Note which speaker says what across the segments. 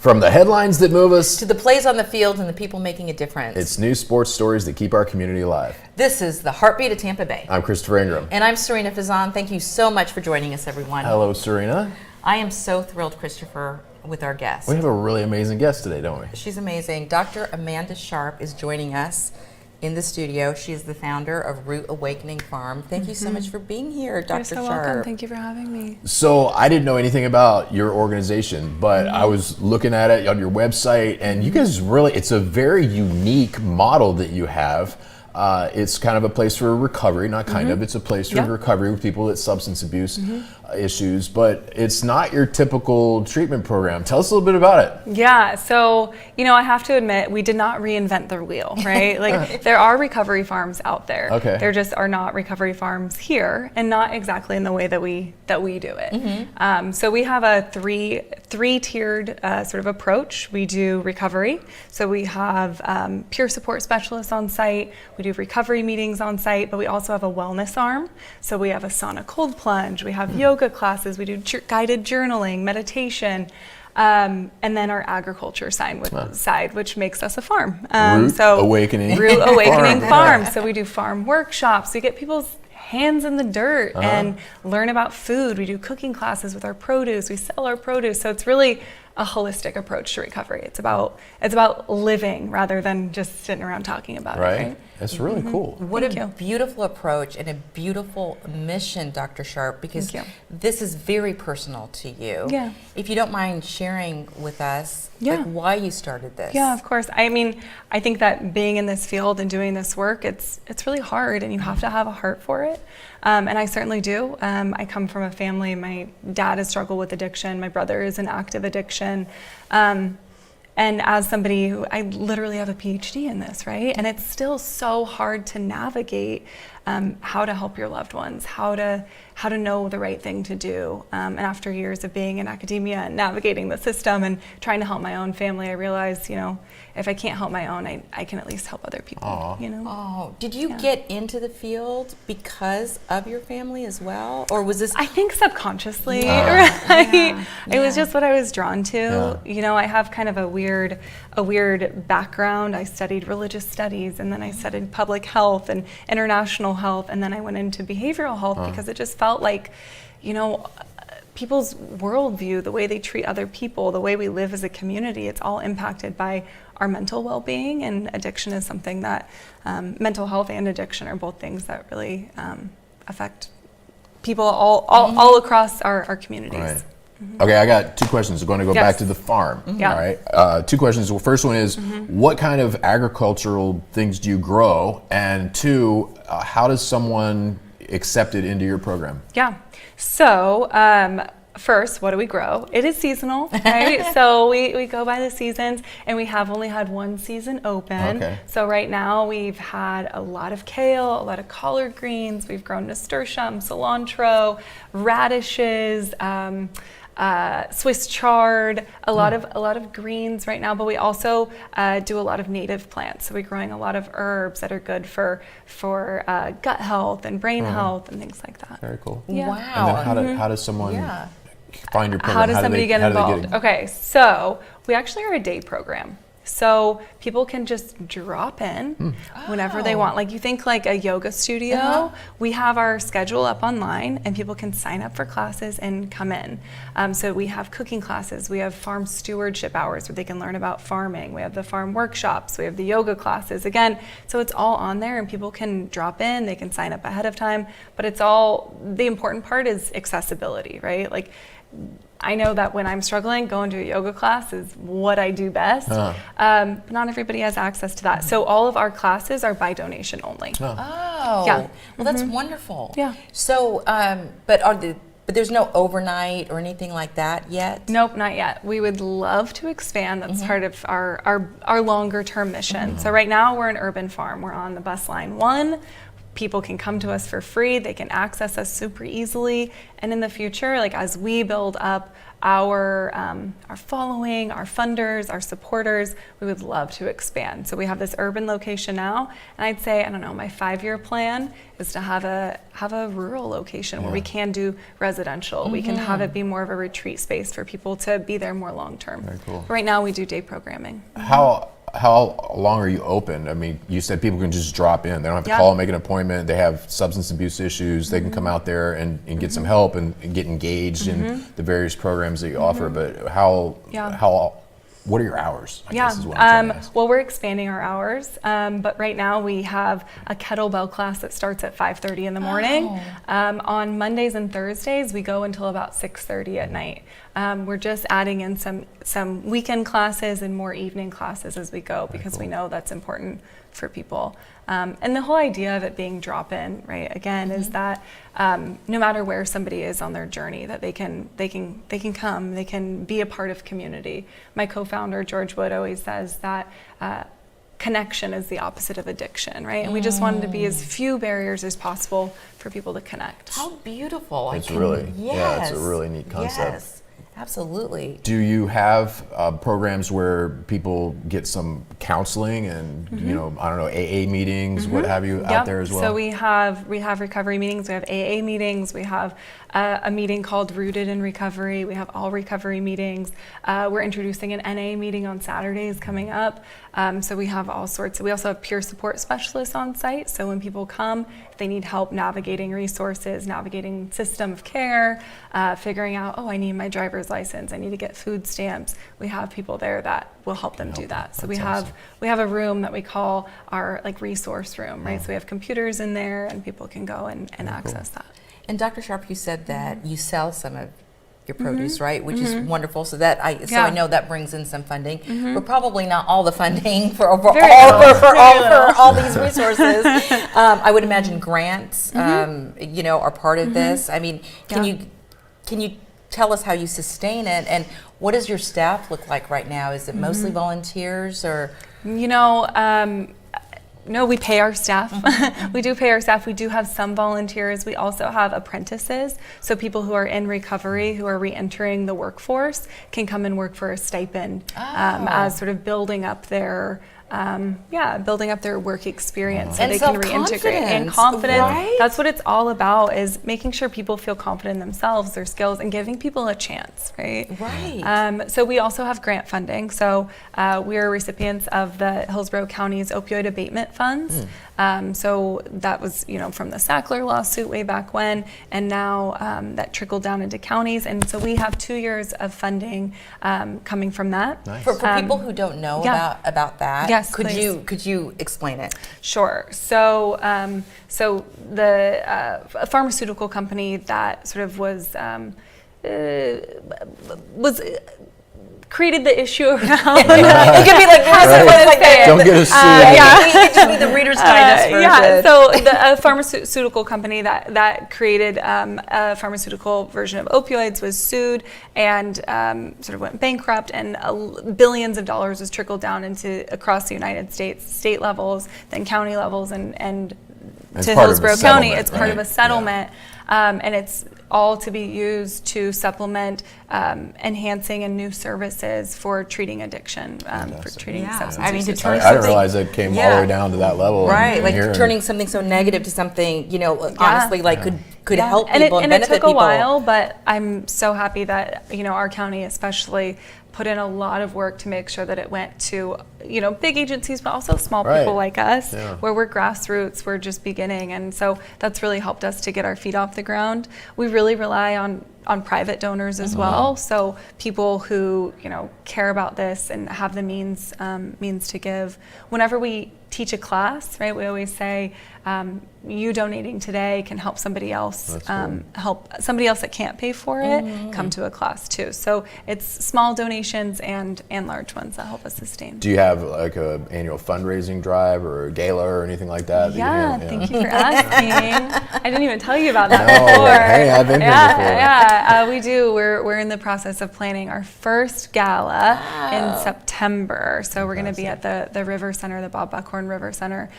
Speaker 1: From the headlines that move us
Speaker 2: to the plays on the field and the people making a difference.
Speaker 1: It's news, sports stories that keep our community alive.
Speaker 2: This is the Heartbeat of Tampa Bay.
Speaker 1: I'm Christopher Ingram.
Speaker 2: And I'm Sarina Fazan. Thank you so much for joining us, everyone.
Speaker 1: Hello, Sarina.
Speaker 2: I am so thrilled, Christopher, with our guest.
Speaker 1: We have a really amazing guest today, don't we?
Speaker 2: She's amazing. Dr. Amanda Sharp is joining us in the studio. She is the founder of Root Awakening Farm. Thank you so much for being here, Dr.
Speaker 3: You're so
Speaker 2: Sharp.
Speaker 3: welcome. Thank you for having me.
Speaker 1: So I didn't know anything about your organization, but I was looking at it on your website, and you guys really, it's a very unique model that you have. It's kind of a place for recovery, not kind of, it's a place for recovery with people with substance abuse issues, but it's not your typical treatment program. Tell us a little bit about it.
Speaker 3: Yeah, so, I have to admit, we did not reinvent the wheel, right? Like, there are recovery farms out there.
Speaker 1: Okay.
Speaker 3: There just are not recovery farms here, and not exactly in the way that we do it. So we have a three-tiered sort of approach. We do recovery, so we have peer support specialists on site, we do recovery meetings on site, but we also have a wellness arm. So we have a sauna cold plunge, we have yoga classes, we do guided journaling, meditation, and then our agriculture side, which makes us a farm.
Speaker 1: Root Awakening
Speaker 3: Farm. So we do farm workshops. We get people's hands in the dirt and learn about food. We do cooking classes with our produce. We sell our produce. So it's really a holistic approach to recovery. It's about living rather than just sitting around talking about it. Right?
Speaker 1: That's really cool.
Speaker 2: What a beautiful approach and a beautiful mission, Dr. Sharp, because this is very personal to you.
Speaker 3: Yeah.
Speaker 2: If you don't mind sharing with us why you started this.
Speaker 3: Yeah, of course. I mean, I think that being in this field and doing this work, it's really hard, and you have to have a heart for it. And I certainly do. I come from a family, my dad has struggled with addiction, my brother is in active addiction. And as somebody who, I literally have a PhD in this, right? And it's still so hard to navigate how to help your loved ones, how to know the right thing to do. And after years of being in academia and navigating the system and trying to help my own family, I realized, if I can't help my own, I can at least help other people.
Speaker 2: Oh, did you get into the field because of your family as well, or was this?
Speaker 3: I think subconsciously, right? It was just what I was drawn to. I have kind of a weird background. I studied religious studies, and then I studied public health and international health, and then I went into behavioral health because it just felt like, people's worldview, the way they treat other people, the way we live as a community, it's all impacted by our mental well-being, and addiction is something that, mental health and addiction are both things that really affect people all across our communities.
Speaker 1: Right. Okay, I got two questions. We're going to go back to the farm. All right. Two questions. The first one is, what kind of agricultural things do you grow? And two, how does someone accept it into your program?
Speaker 3: Yeah. So, first, what do we grow? It is seasonal, right? So we go by the seasons, and we have only had one season open.
Speaker 1: Okay.
Speaker 3: So right now we've had a lot of kale, a lot of collard greens. We've grown nasturtium, cilantro, radishes, Swiss chard, a lot of greens right now, but we also do a lot of native plants. So we're growing a lot of herbs that are good for gut health and brain health and things like that.
Speaker 1: Very cool.
Speaker 3: Yeah.
Speaker 2: Wow.
Speaker 1: And then how does someone find your program?
Speaker 3: How does somebody get involved? Okay, so we actually are a day program. So people can just drop in whenever they want. Like, you think like a yoga studio, we have our schedule up online, and people can sign up for classes and come in. So we have cooking classes, we have farm stewardship hours where they can learn about farming, we have the farm workshops, we have the yoga classes. Again, so it's all on there, and people can drop in, they can sign up ahead of time, but it's all, the important part is accessibility, right? Like, I know that when I'm struggling, going to a yoga class is what I do best. But not everybody has access to that. So all of our classes are by donation only.
Speaker 2: Well, that's wonderful.
Speaker 3: Yeah.
Speaker 2: So, but there's no overnight or anything like that yet?
Speaker 3: Nope, not yet. We would love to expand. That's part of our longer term mission. So right now we're an urban farm. We're on the bus line 1. people can come to us for free. They can access us super easily. And in the future, like as we build up our following, our funders, our supporters, we would love to expand. So we have this urban location now, and I'd say, I don't know, my 5-year plan is to have a rural location where we can do residential. We can have it be more of a retreat space for people to be there more long term.
Speaker 1: Very cool.
Speaker 3: Right now we do day programming.
Speaker 1: How long are you open? I mean, you said people can just drop in. They don't have to call and make an appointment. They have substance abuse issues. They can come out there and get some help and get engaged in the various programs that you offer. But what are your hours? I guess is what I'm trying to ask.
Speaker 3: Well, we're expanding our hours, but right now we have a kettlebell class that starts at 5:30 in the morning. On Mondays and Thursdays, we go until about 6:30 at night. We're just adding in some weekend classes and more evening classes as we go because we know that's important for people. And the whole idea of it being drop-in, right? Again, is that no matter where somebody is on their journey, that they can come, they can be a part of community. My co-founder George Wood always says that connection is the opposite of addiction, right? And we just wanted to be as few barriers as possible for people to connect.
Speaker 2: How beautiful!
Speaker 1: It's a really neat concept.
Speaker 2: Yes. Absolutely.
Speaker 1: Do you have programs where people get some counseling and I don't know, AA meetings, what have you out there as well?
Speaker 3: So we have recovery meetings. We have AA meetings. We have a meeting called Rooted in Recovery. We have all recovery meetings. We're introducing an NA meeting on Saturdays coming up. So we have all sorts. We also have peer support specialists on site. So when people come, if they need help navigating resources, navigating system of care, figuring out, I need my driver's license, I need to get food stamps. We have people there that will help them do that. So we have a room that we call our resource room, right? So we have computers in there and people can go and access that.
Speaker 2: And Dr. Sharp, you said that you sell some of your produce, right? Which is wonderful. So I know that brings in some funding, but probably not all the funding for all these resources. I would imagine grants, are part of this. I mean, can you tell us how you sustain it, and what does your staff look like right now? Is it mostly volunteers, or?
Speaker 3: No, we pay our staff. We do pay our staff. We do have some volunteers. We also have apprentices. So people who are in recovery, who are re-entering the workforce, can come and work for a stipend as sort of building up their work experience, so
Speaker 2: and
Speaker 3: they can reintegrate. And confidence.
Speaker 2: Right?
Speaker 3: That's what it's all about, is making sure people feel confident in themselves, their skills, and giving people a chance, right?
Speaker 2: Right.
Speaker 3: So we also have grant funding. So we are recipients of the Hillsborough County's opioid abatement funds. So that was, from the Sackler lawsuit way back when, and now that trickled down into counties. And so we have 2 years of funding coming from that.
Speaker 1: Nice.
Speaker 2: For people who don't know about that,
Speaker 3: yes,
Speaker 2: could you explain it?
Speaker 3: Sure. So the pharmaceutical company that sort of was created the issue around.
Speaker 2: It could be
Speaker 1: don't get us sued.
Speaker 2: It could be the Reader's Digest version.
Speaker 3: So the pharmaceutical company that created a pharmaceutical version of opioids was sued and sort of went bankrupt, and billions of dollars was trickled down across the United States, state levels, then county levels, and to Hillsborough County. It's part of a settlement. And it's all to be used to supplement enhancing and new services for treating addiction, for treating substance
Speaker 2: I mean,
Speaker 3: use.
Speaker 2: to turn
Speaker 1: I didn't realize it came all the way down to that level.
Speaker 2: Right, turning something so negative to something, honestly, could help people and benefit people.
Speaker 3: It took a while, but I'm so happy that, our county especially put in a lot of work to make sure that it went to, big agencies, but also small people like us, where we're grassroots, we're just beginning. And so that's really helped us to get our feet off the ground. We really rely on private donors as well. So people who, care about this and have the means to give. Whenever we teach a class, right, we always say, you donating today can help somebody else, help somebody else that can't pay for it come to a class too. So it's small donations and large ones that help us sustain.
Speaker 1: Do you have like a annual fundraising drive or a gala or anything like that?
Speaker 3: Thank you for asking. I didn't even tell you about that before.
Speaker 1: Hey, I've been here before.
Speaker 3: Yeah, we do. We're in the process of planning our first gala in September. So we're going to be at the River Center, the Bob Buckhorn River Center,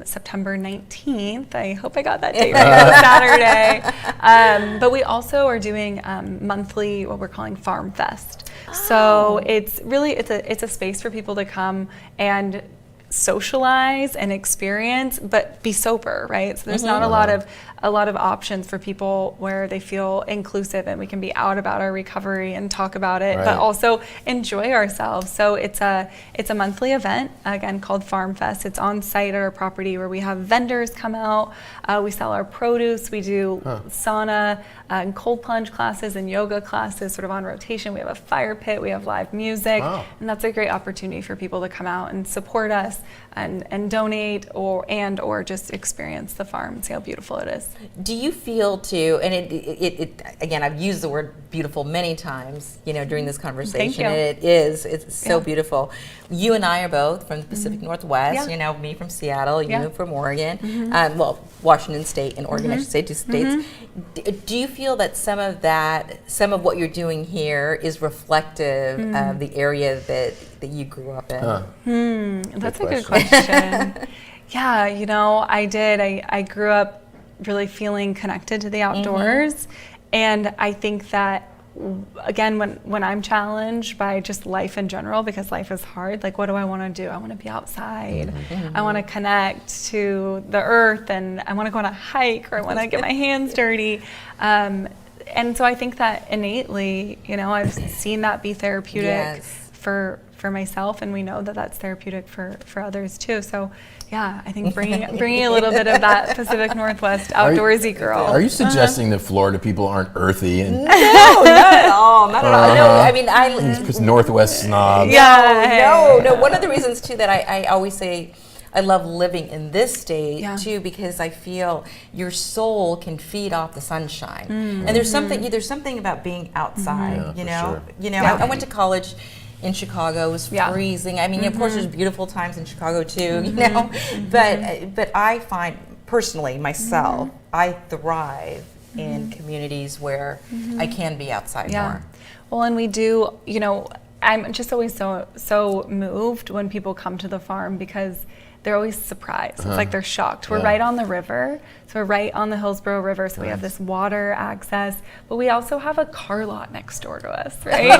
Speaker 3: September 19th. I hope I got that date right. Saturday. But we also are doing monthly, what we're calling Farm Fest. So it's really it's a space for people to come and socialize and experience, but be sober, right? So there's not a lot of options for people where they feel inclusive and we can be out about our recovery and talk about it, but also enjoy ourselves. So it's a monthly event, again, called Farm Fest. It's on site at our property where we have vendors come out. We sell our produce. We do sauna and cold plunge classes and yoga classes sort of on rotation. We have a fire pit. We have live music. And that's a great opportunity for people to come out and support us and donate or just experience the farm and see how beautiful it is.
Speaker 2: Do you feel too, and it again, I've used the word beautiful many times, during this conversation.
Speaker 3: Thank you.
Speaker 2: And it's so beautiful. You and I are both from the Pacific Northwest, me from Seattle, you from Oregon, Washington State and Oregon, I should say, 2 states. Do you feel that some of what you're doing here is reflective of the area that you grew up in?
Speaker 3: That's a good question. Yeah, I did. I grew up really feeling connected to the outdoors. And I think that, again, when I'm challenged by just life in general, because life is hard, like, what do I want to do? I want to be outside. I want to connect to the earth, and I want to go on a hike, or I want to get my hands dirty. And so I think that innately, I've seen that be therapeutic for myself, and we know that that's therapeutic for others too. So I think bringing a little bit of that Pacific Northwest outdoorsy girl.
Speaker 1: Are you suggesting that Florida people aren't earthy?
Speaker 2: No, not at all. Not at all. No, I mean,
Speaker 1: because Northwest snobs.
Speaker 2: No. One of the reasons too that I always say I love living in this state too, because I feel your soul can feed off the sunshine, and there's something about being outside. I went to college in Chicago. It was freezing. I mean, of course, there's beautiful times in Chicago too, but I find personally myself, I thrive in communities where I can be outside more.
Speaker 3: Well, and we do, I'm just always so moved when people come to the farm, because they're always surprised. It's like they're shocked. We're right on the river. So we're right on the Hillsborough River. So we have this water access, but we also have a car lot next door to us, right?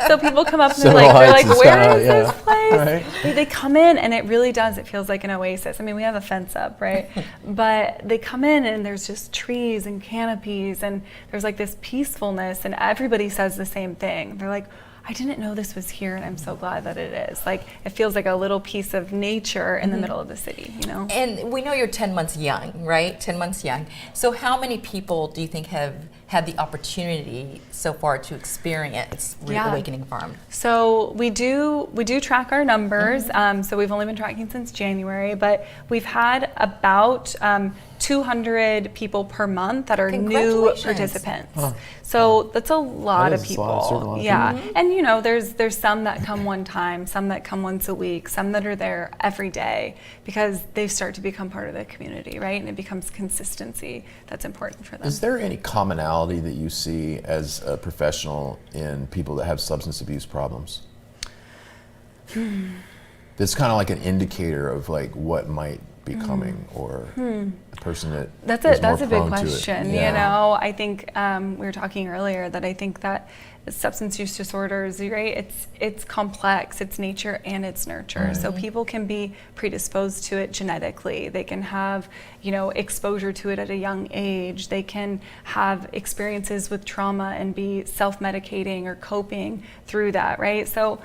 Speaker 3: So people come up and they're like, where is this place? They come in, and it really does. It feels like an oasis. I mean, we have a fence up, right? But they come in, and there's just trees and canopies, and there's like this peacefulness, and everybody says the same thing. They're like, I didn't know this was here, and I'm so glad that it is. Like, it feels like a little piece of nature in the middle of the city,
Speaker 2: And we know you're 10 months young, right? 10 months young. So how many people do you think have had the opportunity so far to experience Reawakening Farm?
Speaker 3: So we do track our numbers. So we've only been tracking since January, but we've had about 200 people per month that are new participants. So that's a lot of people. And there's some that come one time, some that come once a week, some that are there every day, because they start to become part of the community, right? And it becomes consistency that's important for them.
Speaker 1: Is there any commonality that you see as a professional in people that have substance abuse problems? That's kind of like an indicator of like what might be coming, or a person that
Speaker 3: that's a big question. I think we were talking earlier that I think that substance use disorders, right? It's complex. It's nature and it's nurture. So people can be predisposed to it genetically. They can have, exposure to it at a young age. They can have experiences with trauma and be self-medicating or coping through that, right? So,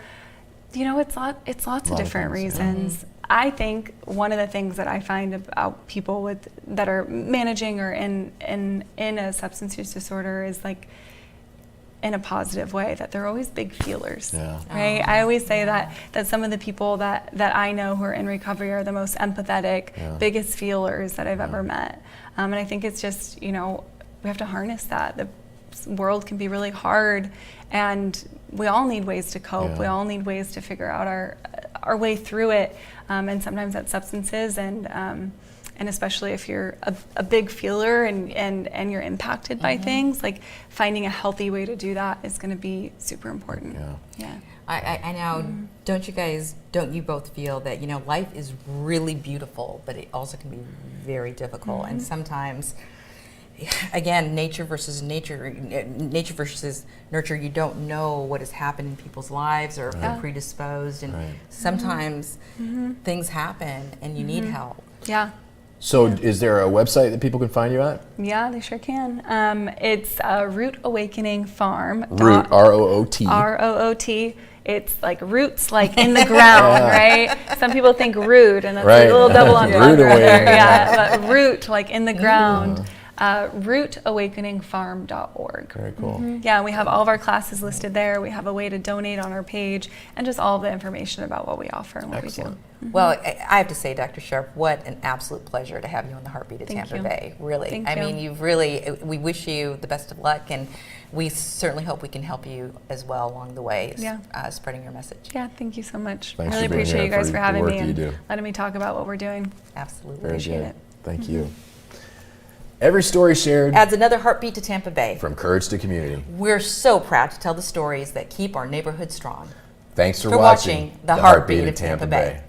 Speaker 3: it's lots of different reasons. I think one of the things that I find about people that are managing or in a substance use disorder is, like, in a positive way, that they're always big feelers, right? I always say that some of the people that I know who are in recovery are the most empathetic, biggest feelers that I've ever met. And I think it's just, we have to harness that. The world can be really hard, and we all need ways to cope. We all need ways to figure out our way through it. And sometimes that's substances, and And especially if you're a big feeler and you're impacted by things, like finding a healthy way to do that is going to be super important. Yeah.
Speaker 2: I know, don't you both feel that, life is really beautiful, but it also can be very difficult. And sometimes, again, nature versus nurture, you don't know what has happened in people's lives or if they're predisposed. And sometimes things happen and you need help.
Speaker 3: Yeah.
Speaker 1: So is there a website that people can find you at?
Speaker 3: Yeah, they sure can. It's Root Awakening Farm.
Speaker 1: Root, R-O-O-T.
Speaker 3: R-O-O-T. It's like roots, like in the ground, right? Some people think root, and that's like a little double entendre there. Yeah, but root, like in the ground. Rootawakeningfarm.org.
Speaker 1: Very cool.
Speaker 3: Yeah, we have all of our classes listed there. We have a way to donate on our page, and just all of the information about what we offer and what we do.
Speaker 2: Well, I have to say, Dr. Sharp, what an absolute pleasure to have you on the Heartbeat of Tampa Bay. Really.
Speaker 3: Thank
Speaker 2: I
Speaker 3: you.
Speaker 2: mean, we wish you the best of luck, and we certainly hope we can help you as well along the way, spreading your message.
Speaker 3: Yeah, thank you so much.
Speaker 1: Thanks
Speaker 3: I really
Speaker 1: for being
Speaker 3: appreciate
Speaker 1: here
Speaker 3: you guys
Speaker 1: for
Speaker 3: for
Speaker 1: the
Speaker 3: having
Speaker 1: work
Speaker 3: me
Speaker 1: that you
Speaker 3: and
Speaker 1: do.
Speaker 3: letting me talk about what we're doing.
Speaker 2: Absolutely.
Speaker 1: Very
Speaker 3: Appreciate
Speaker 1: good.
Speaker 3: it.
Speaker 1: Thank you. Every story shared
Speaker 2: Adds another heartbeat to Tampa Bay.
Speaker 1: from courage to community.
Speaker 2: We're so proud to tell the stories that keep our neighborhood strong.
Speaker 1: Thanks for
Speaker 2: watching The Heartbeat of Tampa Bay.